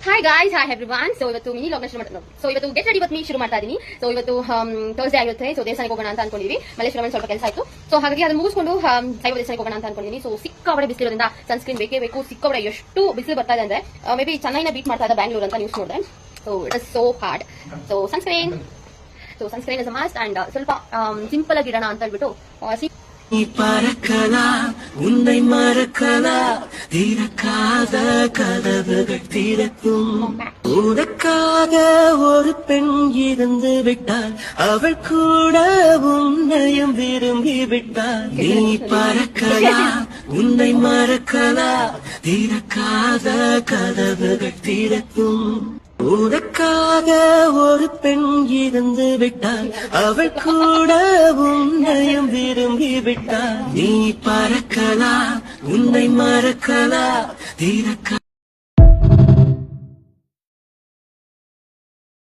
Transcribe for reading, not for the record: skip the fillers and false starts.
Hi guys, hi everyone. So ಇವತ್ತು mini ಲಾಗ್ನ ಶುರು ಮಾಡ್ತಾರೆ. ಸೊ ಇವತ್ತು ಗೆಟ್ ರೆಡಿ ವಿತ್ ಮೀ ಶುರು ಮಾಡ್ತಾ ಇದೀನಿ. ಸೊ ಇವತ್ತು ಥರ್ಸ್ಡೇ ಆಗಿರುತ್ತೆ. ಸೊ ದೇವಸ್ಥಾನಕ್ಕೆ ಹೋಗೋಣ ಅಂತ ಅನ್ಕೊಂಡಿದೀವಿ. ಮಲ್ಲೇಶ್ವರಂ ಸ್ವಲ್ಪ ಕೆಲಸ ಆಯ್ತು. ಸೊ ಹಾಗಾಗಿ ಅದನ್ನ ಮುಗಿಸ್ಕೊಂಡು ಸಾಯಿಬಾಬಾ ದೇವಸ್ಥಾನಕ್ಕೆ ಹೋಗೋಣ ಅಂತ ಅನ್ಕೊಂಡಿದೀನಿ. ಸೊ ಸಿಕ್ಕಾಪಟ್ಟೆ ಬಿಸಿಲಿರೋದ್ರಿಂದ ಸನ್ಸ್ಕ್ರೀನ್ ಬೇಕೇ ಬೇಕು. ಸಿಕ್ಕಾಪಟ್ಟೆ ಎಷ್ಟು ಬಿಸಿಲು ಬರ್ತಾ ಇದೆ ಅಂದ್ರೆ ಮೇ ಬಿ ಚೆನ್ನೈನ ಬೀಟ್ ಮಾಡ್ತಾ ಇದೆ ಬ್ಯಾಂಗ್ಳೂರ್ ಅಂತ ನ್ಯೂಸ್ ನೋಡಿದೆ. So it is so hard. So sunscreen is a must. And ಸ್ವಲ್ಪ ಸಿಂಪಲ್ ಆಗಿ ಇಡೋಣ ಅಂತ ಹೇಳ್ಬಿಟ್ಟು நீ பறக்கலா உன்னை மறக்கலா திறக்காத கதவுகள் திறக்கும் உனக்காக ஒரு பெண் இருந்து விட்டாள் அவள் கூட உன்னையும் விரும்பி விட்டாள் நீ பறக்கலா உன்னை மறக்கலா திறக்காத கதவுகள் திறக்கும் உனக்காக ஒரு பெண் இருந்து விட்டாள் அவள் கூட உன்னையும் விரும்பி விட்டாள் நீ பறக்கலா உன்னை மறக்கலா திறக்க